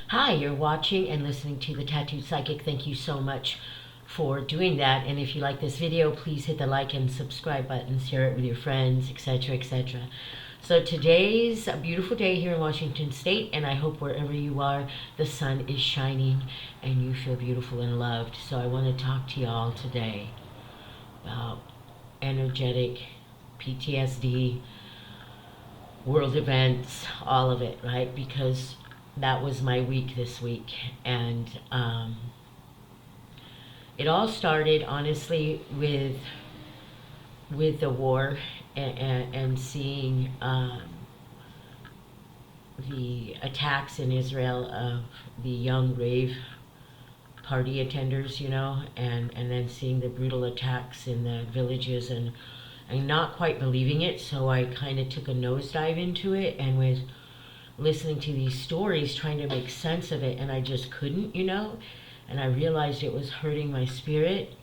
Hi, you're watching and listening to The Tattooed Psychic. Thank you so much for doing that. And if you like this video, please hit the like and subscribe buttons, share it with your friends, etc., etc. So today's a beautiful day here in Washington State, and I hope wherever you are, the sun is shining and you feel beautiful and loved. So I want to talk to y'all today about energetic PTSD, world events, all of it, right? Because that was my week this week. And it all started, honestly, with the war and seeing the attacks in Israel of the young rave party attenders, and then seeing the brutal attacks in the villages and not quite believing it. So I kind of took a nosedive into it and was listening to these stories, trying to make sense of it, and I just couldn't, and I realized it was hurting my spirit.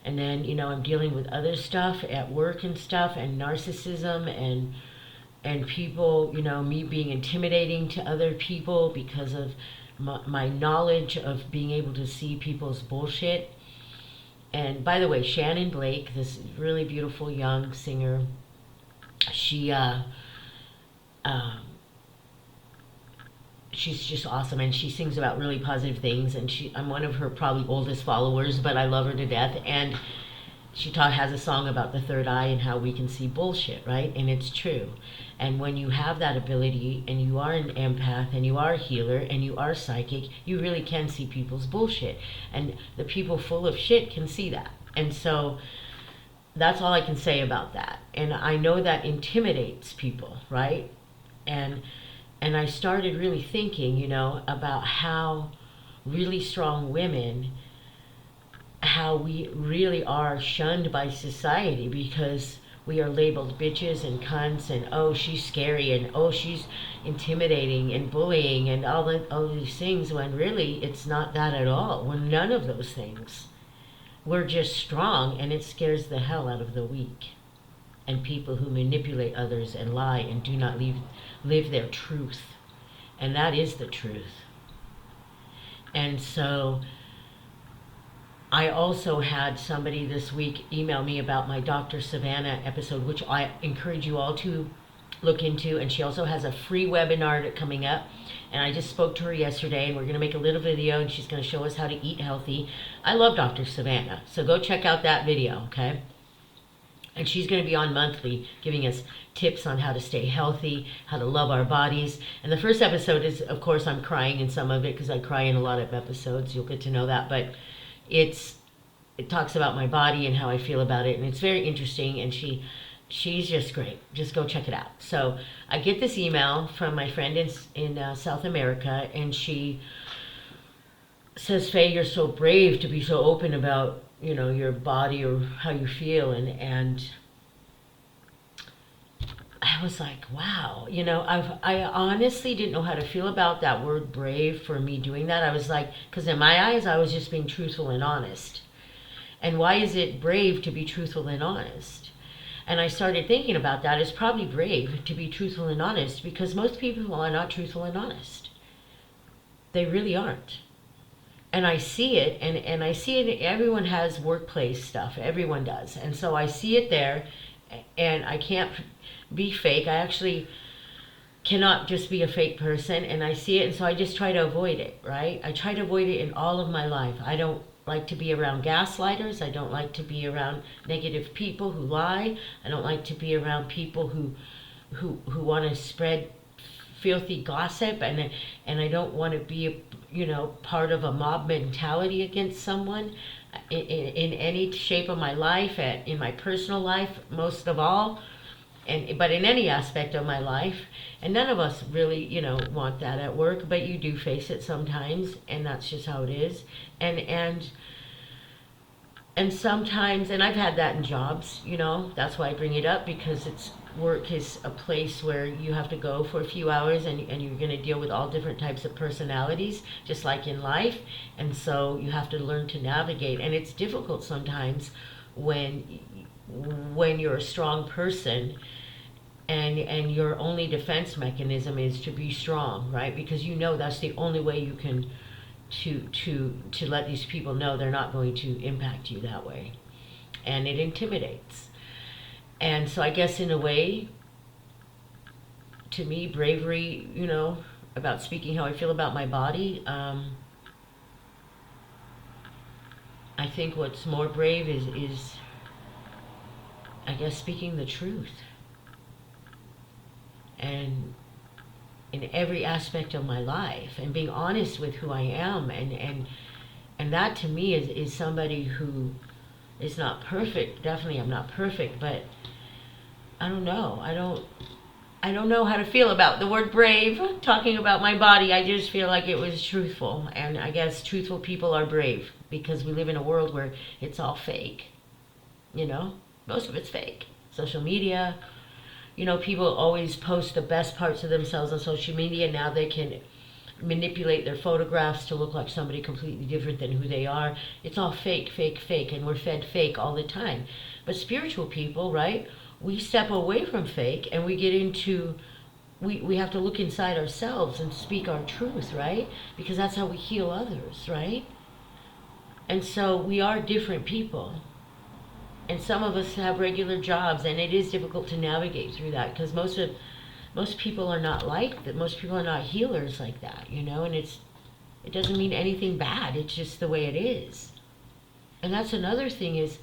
And then, I'm dealing with other stuff at work and stuff, and narcissism, and people, me being intimidating to other people because of my knowledge of being able to see people's bullshit. And by the way, Shannon Blake, this really beautiful young singer, she she's just awesome, and she sings about really positive things, and I'm one of her probably oldest followers, but I love her to death. And she has a song about the third eye and how we can see bullshit, right? And it's true. And when you have that ability and you are an empath and you are a healer and you are psychic, you really can see people's bullshit, and the people full of shit can see that. And so that's all I can say about that. And I know that intimidates people, right? And I started really thinking, about how really strong women, how we really are shunned by society because we are labeled bitches and cunts, and oh, she's scary, and oh, she's intimidating and bullying and all these things, when really it's not that at all. We're none of those things. We're just strong, and it scares the hell out of the weak and people who manipulate others and lie and do not live their truth. And that is the truth. And so I also had somebody this week email me about my Dr. Savannah episode, which I encourage you all to look into. And she also has a free webinar coming up. And I just spoke to her yesterday, and we're going to make a little video, and she's going to show us how to eat healthy. I love Dr. Savannah, so go check out that video, okay? And she's going to be on monthly, giving us tips on how to stay healthy, how to love our bodies. And the first episode is, of course, I'm crying in some of it because I cry in a lot of episodes. You'll get to know that. But it talks about my body and how I feel about it. And it's very interesting. And she's just great. Just go check it out. So I get this email from my friend in South America. And she says, Faye, you're so brave to be so open about your body or how you feel. And I was like, wow, I honestly didn't know how to feel about that word brave for me doing that. I was like, because in my eyes, I was just being truthful and honest. And why is it brave to be truthful and honest? And I started thinking about that. It's probably brave to be truthful and honest because most people are not truthful and honest. They really aren't. And I see it, and I see it, everyone has workplace stuff, everyone does. And so I see it there, and I can't be fake. I actually cannot just be a fake person, and I see it, and so I just try to avoid it, right? I try to avoid it in all of my life. I don't like to be around gaslighters. I don't like to be around negative people who lie. I don't like to be around people who want to spread filthy gossip, and I don't want to be part of a mob mentality against someone in any shape of my life, in my personal life most of all, but in any aspect of my life. And none of us really want that at work, but you do face it sometimes, and that's just how it is. And sometimes, and I've had that in jobs, that's why I bring it up, because work is a place where you have to go for a few hours, and you're going to deal with all different types of personalities, just like in life. And so you have to learn to navigate. And it's difficult sometimes when you're a strong person and your only defense mechanism is to be strong, right? Because you know that's the only way you can to let these people know they're not going to impact you that way. And it intimidates. And so I guess in a way, to me, bravery, about speaking how I feel about my body, I think what's more brave is I guess speaking the truth. And in every aspect of my life, and being honest with who I am, and that to me is somebody who is not perfect. Definitely I'm not perfect, but I don't know. I don't know how to feel about the word brave. Talking about my body, I just feel like it was truthful. And I guess truthful people are brave because we live in a world where it's all fake. Most of it's fake. Social media, people always post the best parts of themselves on social media. Now they can manipulate their photographs to look like somebody completely different than who they are. It's all fake, fake, fake, and we're fed fake all the time. But spiritual people, right? We step away from fake and we get into, we have to look inside ourselves and speak our truth, right? Because that's how we heal others, right? And so we are different people. And some of us have regular jobs, and it is difficult to navigate through that because most people are not like that. Most people are not healers like that, and it doesn't mean anything bad. It's just the way it is. And that's another thing is,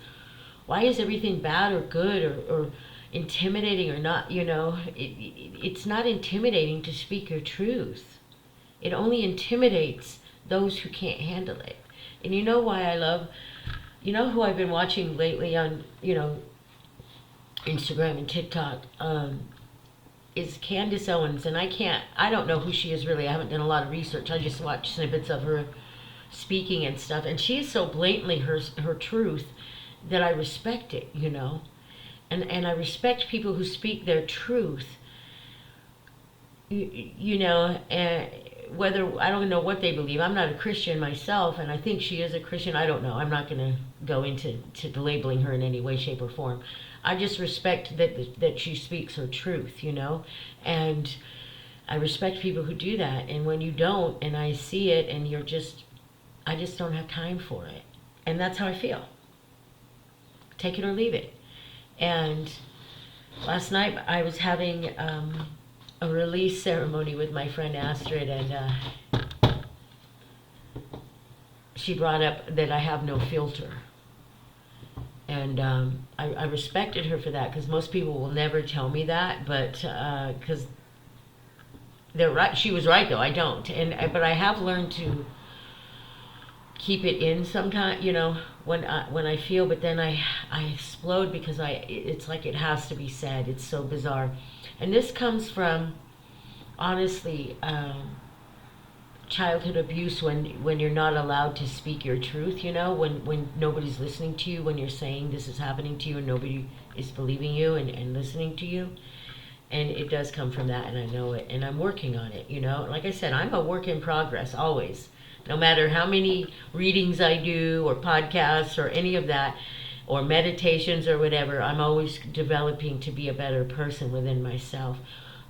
why is everything bad or good or intimidating or not? It's not intimidating to speak your truth. It only intimidates those who can't handle it. And you know why I love, who I've been watching lately on, Instagram and TikTok, is Candace Owens. And I don't know who she is really. I haven't done a lot of research. I just watched snippets of her speaking and stuff. And she is so blatantly her truth that I respect it, and I respect people who speak their truth, and whether, I don't know what they believe. I'm not a Christian myself, and I think she is a Christian. I don't know. I'm not going to go into labeling her in any way, shape, or form. I just respect that she speaks her truth, and I respect people who do that. And when you don't, and I see it, and I just don't have time for it. And that's how I feel. Take it or leave it. And last night I was having a release ceremony with my friend Astrid, and she brought up that I have no filter. And I respected her for that, because most people will never tell me that, but because they're right. She was right, though. I don't. But I have learned to keep it in sometimes, when I feel, but then I explode because it's like it has to be said. It's so bizarre. And this comes from, honestly, childhood abuse, when you're not allowed to speak your truth, when nobody's listening to you, when you're saying this is happening to you and nobody is believing you and listening to you. And it does come from that, and I know it, and I'm working on it, Like I said, I'm a work in progress, always. No matter how many readings I do, or podcasts, or any of that, or meditations, or whatever, I'm always developing to be a better person within myself.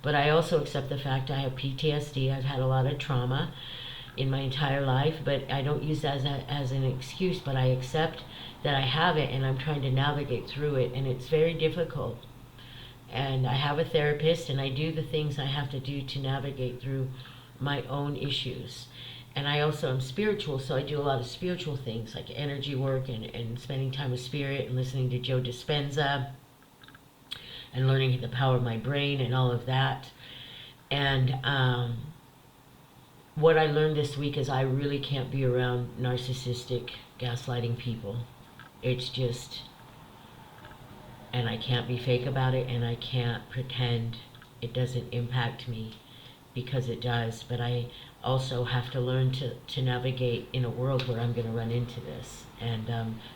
But I also accept the fact I have PTSD. I've had a lot of trauma in my entire life, but I don't use that as an excuse, but I accept that I have it, and I'm trying to navigate through it, and it's very difficult. And I have a therapist, and I do the things I have to do to navigate through my own issues. And I also am spiritual, so I do a lot of spiritual things, like energy work and spending time with spirit and listening to Joe Dispenza and learning the power of my brain and all of that. And what I learned this week is I really can't be around narcissistic, gaslighting people. It's just, and I can't be fake about it, and I can't pretend it doesn't impact me, because it does. But I also have to learn to navigate in a world where I'm going to run into this. And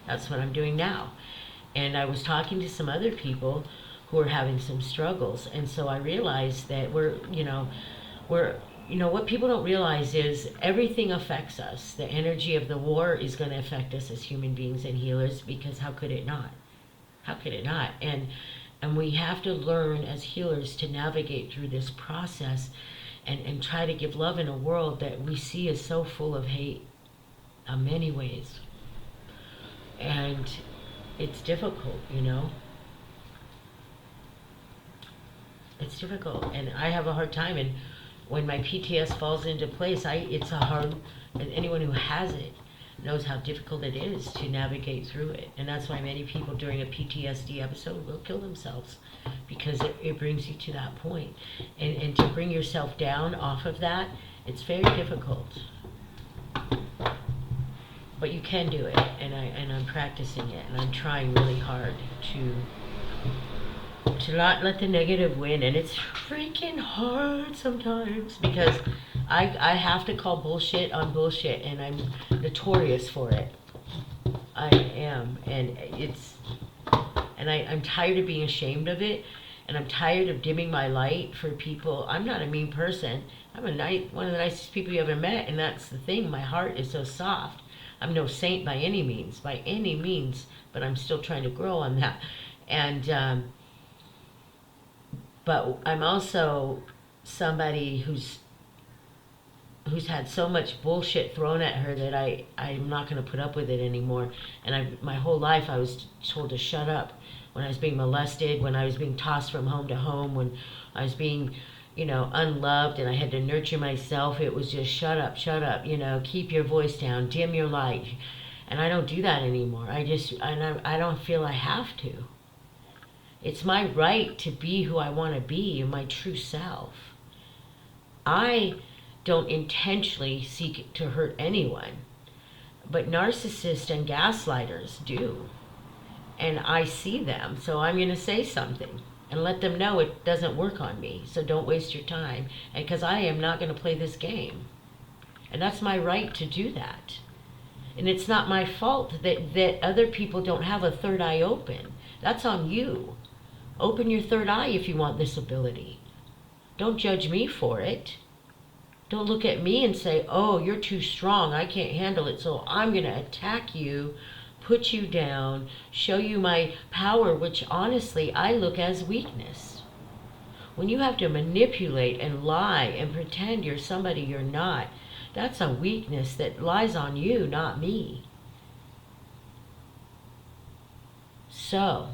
that's what I'm doing now. And I was talking to some other people who are having some struggles. And so I realized that what people don't realize is everything affects us. The energy of the war is going to affect us as human beings and healers, because how could it not? How could it not? And And we have to learn as healers to navigate through this process and try to give love in a world that we see is so full of hate in many ways. And it's difficult, you know? It's difficult. And I have a hard time. And when my PTS falls into place, it's a hard, and anyone who has it knows how difficult it is to navigate through it. And that's why many people during a PTSD episode will kill themselves, because it brings you to that point. And to bring yourself down off of that, it's very difficult. But you can do it, and I'm practicing it, and I'm trying really hard to not let the negative win. And it's freaking hard sometimes, because I have to call bullshit on bullshit, and I'm notorious for it. I am, and I'm tired of being ashamed of it, and I'm tired of dimming my light for people. I'm not a mean person. I'm one of the nicest people you ever met, and that's the thing. My heart is so soft. I'm no saint by any means, but I'm still trying to grow on that. And but I'm also somebody who's had so much bullshit thrown at her that I'm not going to put up with it anymore. And my whole life I was told to shut up when I was being molested, when I was being tossed from home to home, when I was being, unloved, and I had to nurture myself. It was just shut up, keep your voice down, dim your light. And I don't do that anymore. I don't feel I have to. It's my right to be who I want to be, my true self. I don't intentionally seek to hurt anyone, but narcissists and gaslighters do. And I see them, so I'm going to say something and let them know it doesn't work on me. So don't waste your time, and because I am not going to play this game. And that's my right to do that. And it's not my fault that other people don't have a third eye open. That's on you. Open your third eye if you want this ability. Don't judge me for it. Don't look at me and say, oh, you're too strong, I can't handle it, so I'm going to attack you, put you down, show you my power, which honestly I look as weakness. When you have to manipulate and lie and pretend you're somebody you're not, that's a weakness that lies on you, not me. So,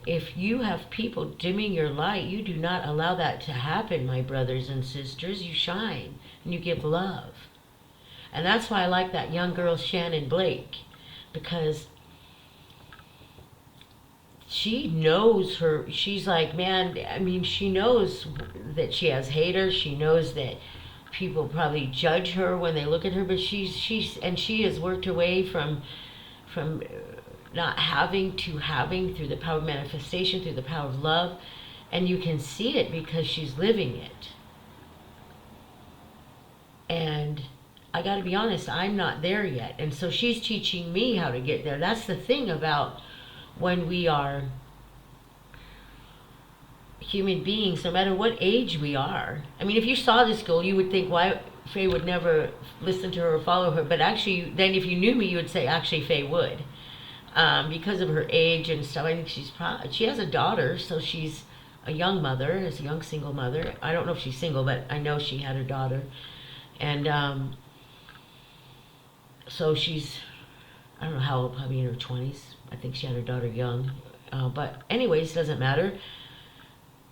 if you have people dimming your light, you do not allow that to happen, my brothers and sisters. You shine and you give love. And that's why I like that young girl, Shannon Blake, because she knows she's like, man, I mean, she knows that she has haters. She knows that people probably judge her when they look at her, but she has worked her way from not having to having, through the power of manifestation, through the power of love. And you can see it because she's living it. And I got to be honest, I'm not there yet. And so she's teaching me how to get there. That's the thing about when we are human beings, no matter what age we are. I mean, if you saw this girl, you would think, why Faye would never listen to her or follow her. But actually, then if you knew me, you would say, actually, Faye would. Because of her age and stuff. I think she has a daughter, so she's a young mother, as a young single mother. I don't know if she's single, but I know she had her daughter. And so she's, I don't know how old, probably in her 20s. I think she had her daughter young. But anyways, doesn't matter.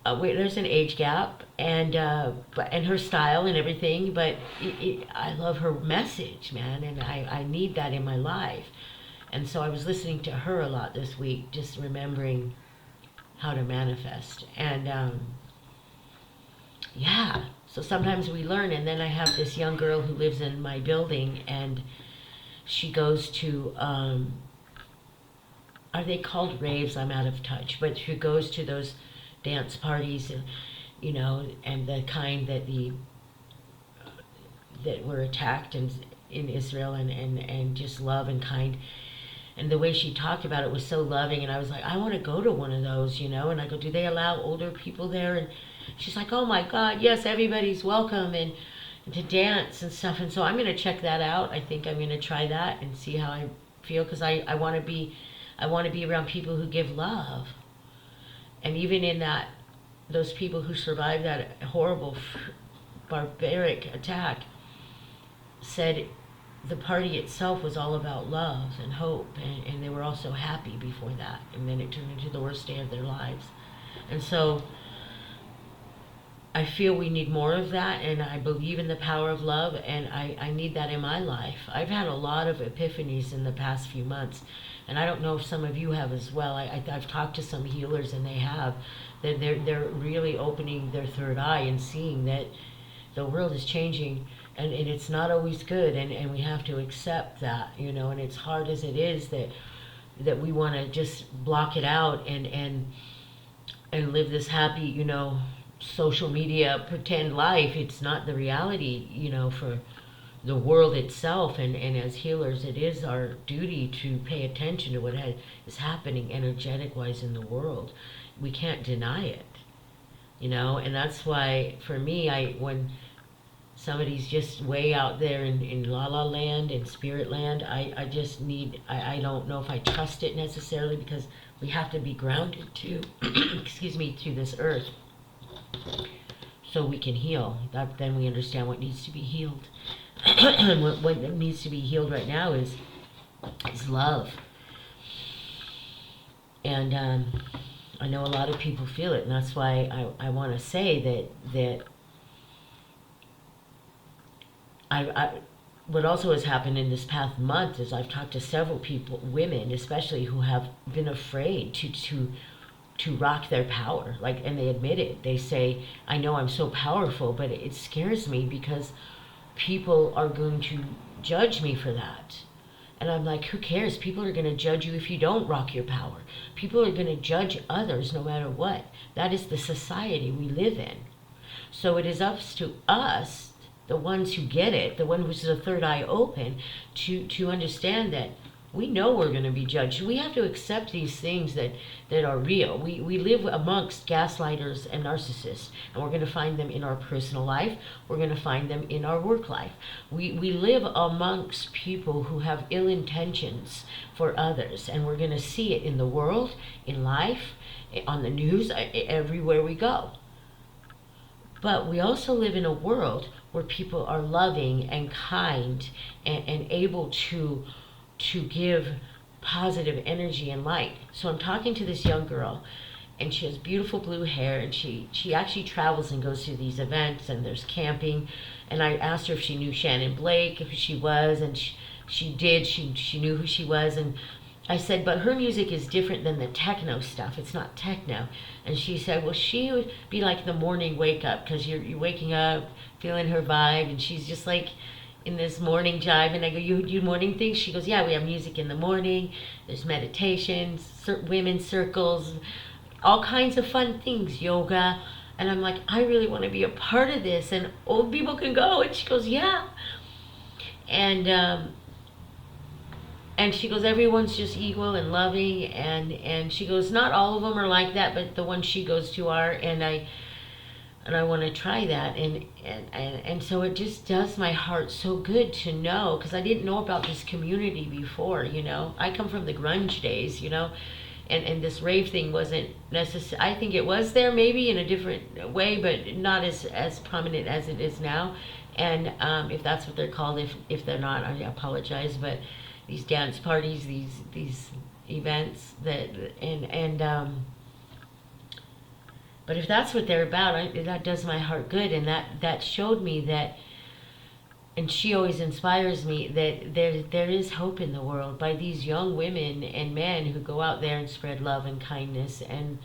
There's an age gap, and her style and everything, but I love her message, man, and I need that in my life. And so I was listening to her a lot this week, just remembering how to manifest. And yeah, so sometimes we learn. And then I have this young girl who lives in my building, and she goes to, are they called raves? I'm out of touch. But she goes to those dance parties, and the kind that were attacked in Israel, and just love and kind. And the way she talked about it was so loving, and I was like, I want to go to one of those, and I go, do they allow older people there? And she's like, oh my God, yes, everybody's welcome, and to dance and stuff. And so I'm going to check that out. I think I'm going to try that and see how I feel, because I want to be around people who give love. And even in that, those people who survived that horrible, barbaric attack said the party itself was all about love and hope, and they were all so happy before that, and then it turned into the worst day of their lives. And so I feel we need more of that, and I believe in the power of love, and I need that in my life. I've had a lot of epiphanies in the past few months, and I don't know if some of you have as well. I've talked to some healers, and they have. They're really opening their third eye and seeing that the world is changing, and it's not always good, and we have to accept that, and it's hard as it is that we want to just block it out and live this happy, social media pretend life. It's not the reality, for the world itself, and as healers, it is our duty to pay attention to what is happening energetic wise in the world. We can't deny it, and that's why for me, when somebody's just way out there in la la land and spirit land, I just need, I don't know if I trust it necessarily, because we have to be grounded to excuse me, to this earth, so we can heal. Then we understand what needs to be healed. And what needs to be healed right now is love. And I know a lot of people feel it, and that's why I want to say that what also has happened in this past month is I've talked to several people, women especially, who have been afraid to rock their power, and they admit it. They say, I know I'm so powerful, but it scares me because people are going to judge me for that. And I'm like, who cares? People are going to judge you if you don't rock your power. People are going to judge others no matter what. That is the society we live in. So it is up to us, the ones who get it, the one who's the third eye open, to understand that we know we're going to be judged. We have to accept these things that are real. We live amongst gaslighters and narcissists, and we're going to find them in our personal life. We're going to find them in our work life. We live amongst people who have ill intentions for others, and we're going to see it in the world, in life, on the news, everywhere we go. But we also live in a world where people are loving and kind and able to give positive energy and light. So I'm talking to this young girl, and she has beautiful blue hair, and she actually travels and goes to these events, and there's camping. And I asked her if she knew Shannon Blake, if she was, and she did. She knew who she was, and I said, but her music is different than the techno stuff. It's not techno. And she said, well, she would be like the morning wake up, because you're waking up, feeling her vibe, and she's just like in this morning jive. And I go, you do morning things? She goes, yeah, we have music in the morning, there's meditations, women's circles, all kinds of fun things, yoga. And I'm like, I really want to be a part of this, and old people can go. And she goes, yeah. And she goes, everyone's just equal and loving, and she goes, not all of them are like that, but the ones she goes to are, and I want to try that, and so it just does my heart so good to know, because I didn't know about this community before. I come from the grunge days, and this rave thing wasn't necessary. I think it was there maybe in a different way, but not as prominent as it is now. And if that's what they're called, if they're not, I apologize, but these dance parties, these events but if that's what they're about, that does my heart good, and that showed me that, and she always inspires me, that there is hope in the world by these young women and men who go out there and spread love and kindness. And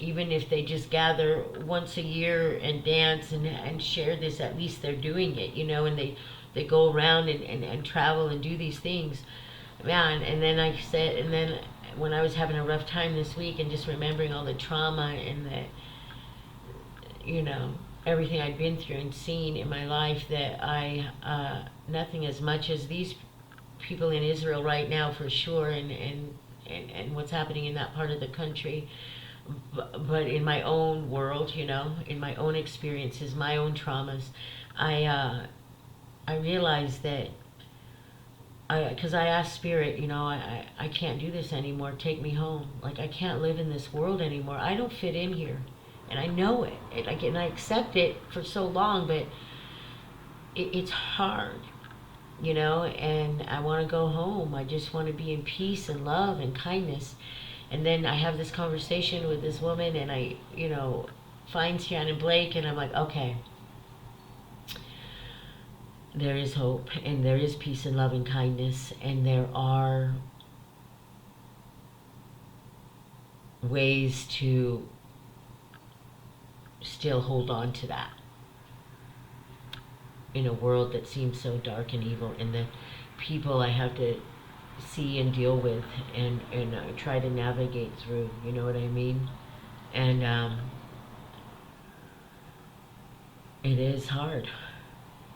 even if they just gather once a year and dance and share this, at least they're doing it, and they go around and travel and do these things. Man, and then when I was having a rough time this week and just remembering all the trauma and everything I'd been through and seen in my life, that nothing as much as these people in Israel right now, for sure, and what's happening in that part of the country, but in my own world, in my own experiences, my own traumas, I realized that because I asked Spirit, I can't do this anymore. Take me home. Like, I can't live in this world anymore. I don't fit in here. And I know it. And I accept it for so long, but it's hard, and I want to go home. I just want to be in peace and love and kindness. And then I have this conversation with this woman, and I, find Shannon Blake, and I'm like, okay, there is hope, and there is peace and love and kindness, and there are ways to still hold on to that in a world that seems so dark and evil, and the people I have to see and deal with, and try to navigate through, you know what I mean? And it is hard,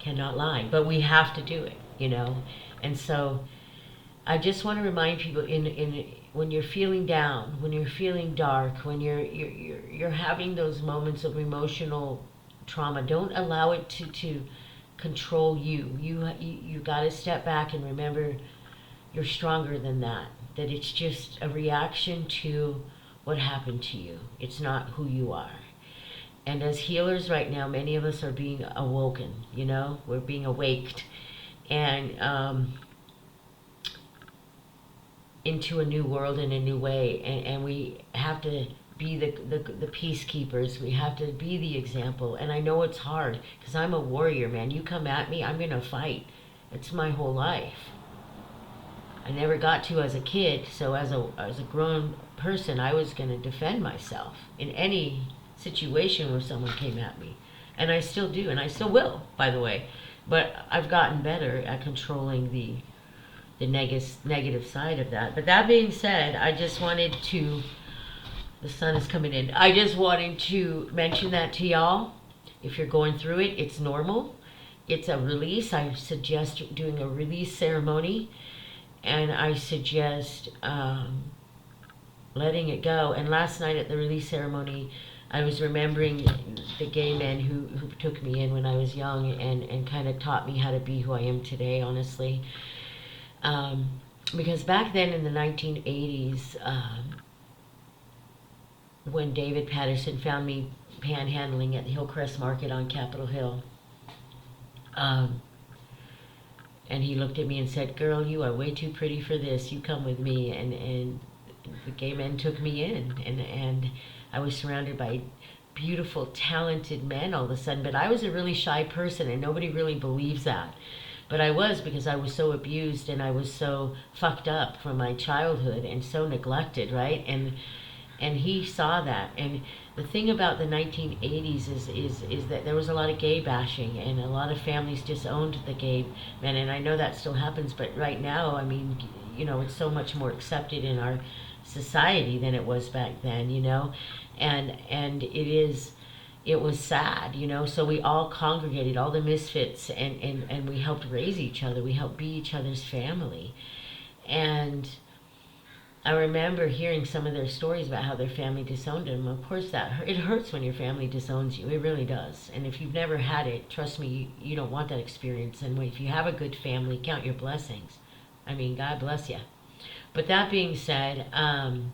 cannot lie, but we have to do it. And so I just want to remind people, in when you're feeling down, when you're feeling dark, when you're having those moments of emotional trauma, don't allow it to control you. You got to step back and remember you're stronger than that. That it's just a reaction to what happened to you. It's not who you are. And as healers right now, many of us are being awoken, we're being awaked, and into a new world in a new way. And we have to be the peacekeepers. We have to be the example. And I know it's hard, because I'm a warrior, man. You come at me, I'm going to fight. It's my whole life. I never got to as a kid, so as a grown person, I was going to defend myself in any situation where someone came at me. And I still do, and I still will, by the way. But I've gotten better at controlling the negative side of that. But that being said, I just wanted to, the sun is coming in, I just wanted to mention that to y'all. If you're going through it, it's normal. It's a release. I suggest doing a release ceremony, and I suggest letting it go. And last night at the release ceremony, I was remembering the gay men who took me in when I was young, and kind of taught me how to be who I am today, honestly. Because back then in the 1980s, when David Patterson found me panhandling at the Hillcrest Market on Capitol Hill, and he looked at me and said, "Girl, you are way too pretty for this. You come with me." And the gay men took me in, and I was surrounded by beautiful, talented men all of a sudden. But I was a really shy person, and nobody really believes that. But I was, because I was so abused, and I was so fucked up from my childhood, and so neglected, right? And he saw that. And the thing about the 1980s is that there was a lot of gay bashing, and a lot of families disowned the gay men. And I know that still happens, but right now, I mean, it's so much more accepted in our society than it was back then, and it was sad, so we all congregated, all the misfits, and we helped raise each other. We helped be each other's family. And I remember hearing some of their stories about how their family disowned them. Of course, it hurts when your family disowns you. It really does. And if you've never had it, trust me, you don't want that experience. And if you have a good family, count your blessings. I mean, God bless you. But that being said, and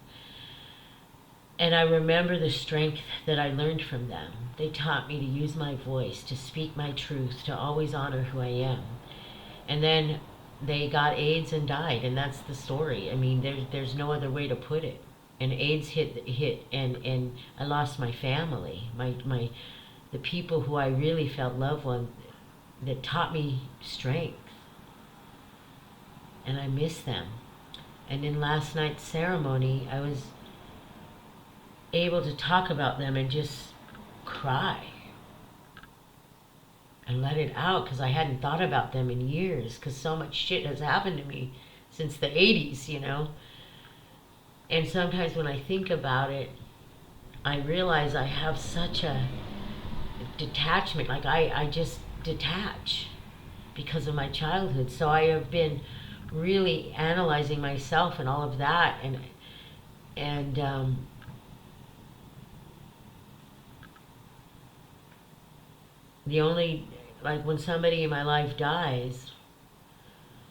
I remember the strength that I learned from them. They taught me to use my voice, to speak my truth, to always honor who I am. And then they got AIDS and died, and that's the story. I mean, there's no other way to put it. And AIDS hit, and I lost my family, the people who I really felt loved one, that taught me strength. And I miss them. And in last night's ceremony, I was able to talk about them and just cry and let it out, because I hadn't thought about them in years, because so much shit has happened to me since the 80s, And sometimes when I think about it, I realize I have such a detachment. Like, I just detach because of my childhood. So I have been really analyzing myself and all of that, and the only, like, when somebody in my life dies,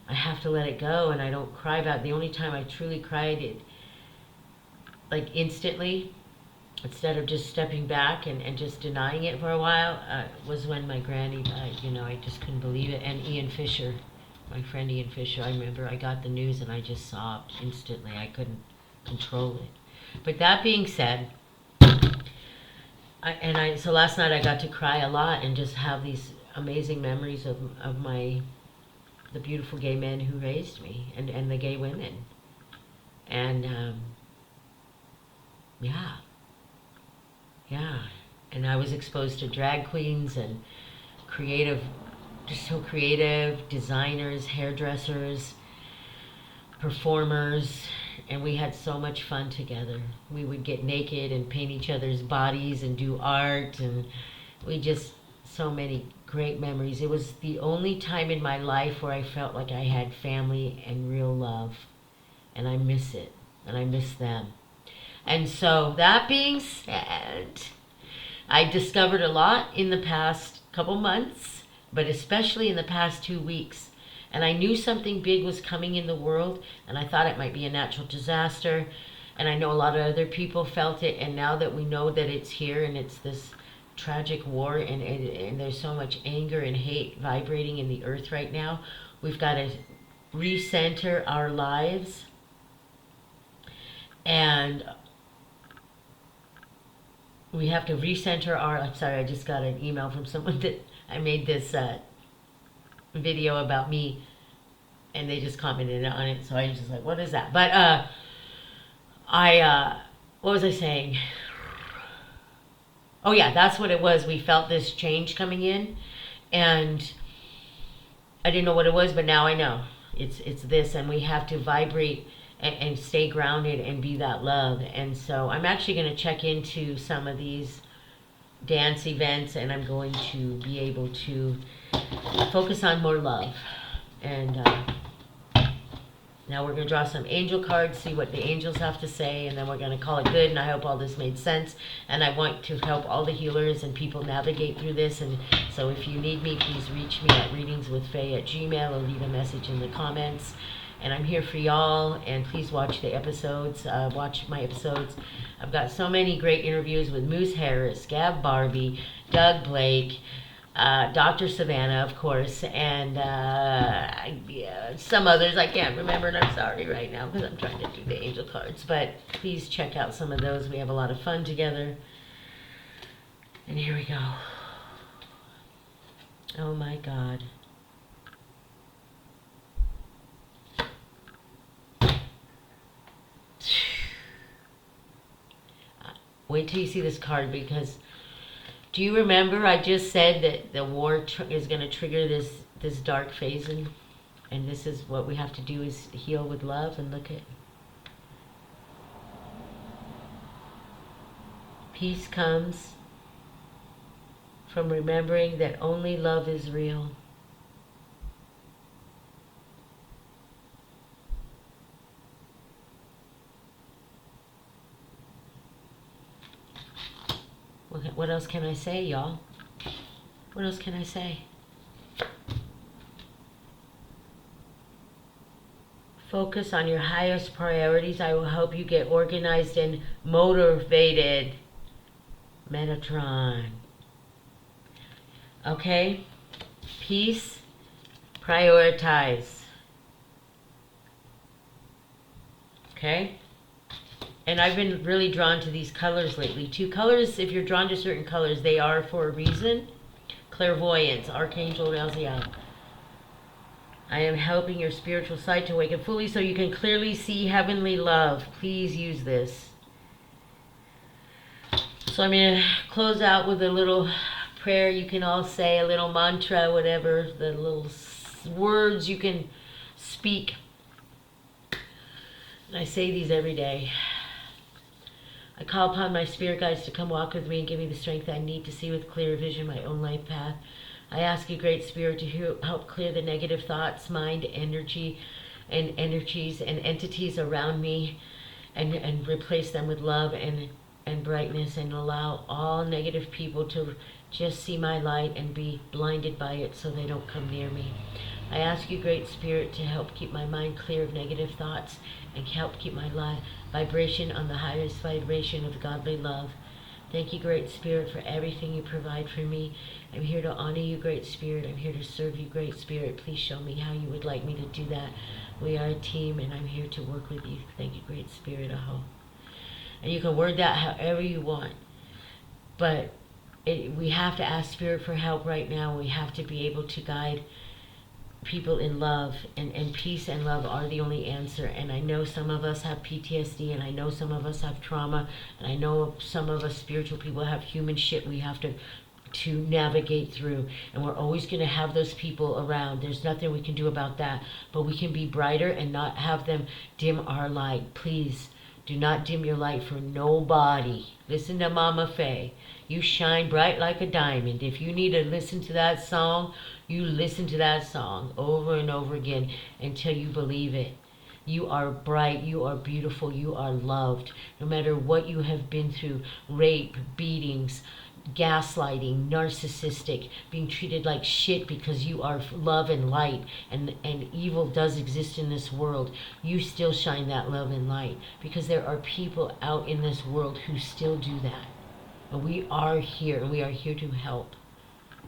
I have to let it go, and I don't cry about it. The only time I truly cried, it like instantly, instead of just stepping back and just denying it for a while, was when my granny died. I just couldn't believe it. And Ian Fisher, my friend Ian Fisher, I remember I got the news and I just sobbed instantly. I couldn't control it. But that being said, so last night I got to cry a lot and just have these amazing memories of the beautiful gay men who raised me, and the gay women. And yeah. Yeah, and I was exposed to drag queens and creative, just so creative, designers, hairdressers, performers, and we had so much fun together. We would get naked and paint each other's bodies and do art, and so many great memories. It was the only time in my life where I felt like I had family and real love, and I miss it, and I miss them. And so, that being said, I discovered a lot in the past couple months, but especially in the past 2 weeks. And I knew something big was coming in the world, and I thought it might be a natural disaster. And I know a lot of other people felt it, and now that we know that it's here and it's this tragic war, and there's so much anger and hate vibrating in the earth right now, we've got to recenter our lives. And we have to recenter I'm sorry, I just got an email from someone that I made this video about me, and they just commented on it, so I was just like, what is that? But what was I saying? Oh yeah, that's what it was. We felt this change coming in, and I didn't know what it was, but now I know. It's this, and we have to vibrate and stay grounded and be that love. And so I'm actually going to check into some of these dance events, and I'm going to be able to focus on more love. And now we're going to draw some angel cards, see what the angels have to say, and then we're going to call it good. And I hope all this made sense, and I want to help all the healers and people navigate through this. And so if you need me, please reach me at readingswithfaye@gmail.com, or leave a message in the comments. And I'm here for y'all, and please watch the episodes, watch my episodes. I've got so many great interviews with Moose Harris, Gab Barbie, Doug Blake, Dr. Savannah, of course, and some others I can't remember, and I'm sorry right now because I'm trying to do the angel cards. But please check out some of those. We have a lot of fun together. And here we go. Oh my God. Wait till you see this card, because do you remember I just said that the war is going to trigger this dark phase, and this is what we have to do, is heal with love. And look at peace comes from remembering that only love is real. What else can I say, y'all? What else can I say? Focus on your highest priorities. I will help you get organized and motivated. Metatron. Okay? Peace. Prioritize. Okay? And I've been really drawn to these colors lately too. Colors, if you're drawn to certain colors, they are for a reason. Clairvoyance, Archangel Raziel. I am helping your spiritual sight to awaken fully so you can clearly see heavenly love. Please use this. So I'm going to close out with a little prayer you can all say, a little mantra, whatever, the little words you can speak. And I say these every day. I call upon my spirit guides to come walk with me and give me the strength I need to see with clear vision my own life path. I ask you, Great Spirit, to help clear the negative thoughts, mind, energies, and entities around me, and replace them with love and brightness, and allow all negative people just see my light and be blinded by it so they don't come near me. I ask you, Great Spirit, to help keep my mind clear of negative thoughts and help keep my vibration on the highest vibration of godly love. Thank you, Great Spirit, for everything you provide for me. I'm here to honor you, Great Spirit. I'm here to serve you, Great Spirit. Please show me how you would like me to do that. We are a team, and I'm here to work with you. Thank you, Great Spirit. Aho. And you can word that however you want. But we have to ask Spirit for help right now. We have to be able to guide people in love, and peace and love are the only answer. And I know some of us have PTSD, and I know some of us have trauma, and I know some of us spiritual people have human shit we have to navigate through, and we're always going to have those people around. There's nothing we can do about that, but we can be brighter and not have them dim our light. Please do not dim your light for nobody. Listen to Mama Faye. You shine bright like a diamond. If you need to listen to that song, you listen to that song over and over again until you believe it. You are bright, you are beautiful, you are loved. No matter what you have been through, rape, beatings, gaslighting, narcissistic, being treated like shit because you are love and light, and evil does exist in this world, you still shine that love and light, because there are people out in this world who still do that. And we are here, and we are here to help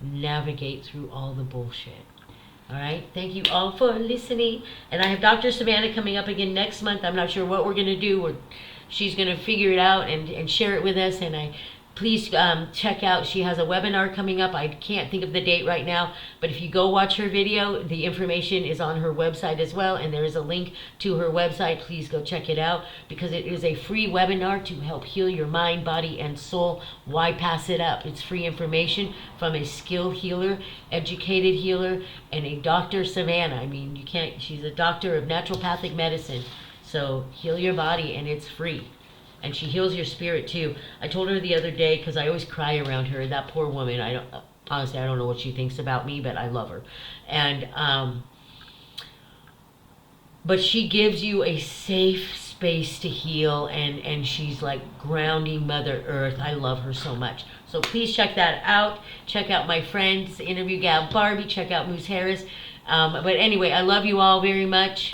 navigate through all the bullshit. All right, thank you all for listening. And I have Dr. Savannah coming up again next month. I'm not sure what we're going to do. She's going to figure it out and share it with us. And please check out, she has a webinar coming up. I can't think of the date right now, but if you go watch her video, the information is on her website as well, and there is a link to her website. Please go check it out, because it is a free webinar to help heal your mind, body, and soul. Why pass it up? It's free information from a skilled healer, educated healer, and a Dr. Savannah. I mean, she's a doctor of naturopathic medicine. So heal your body, and it's free. And she heals your spirit too. I told her the other day, because I always cry around her, that poor woman. Honestly, I don't know what she thinks about me, but I love her. And but she gives you a safe space to heal, and she's like grounding Mother Earth. I love her so much. So please check that out. Check out my friends, Interview Gal Barbie. Check out Moose Harris. But anyway, I love you all very much.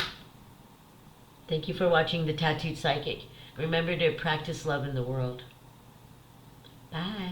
Thank you for watching The Tattooed Psychic. Remember to practice love in the world. Bye.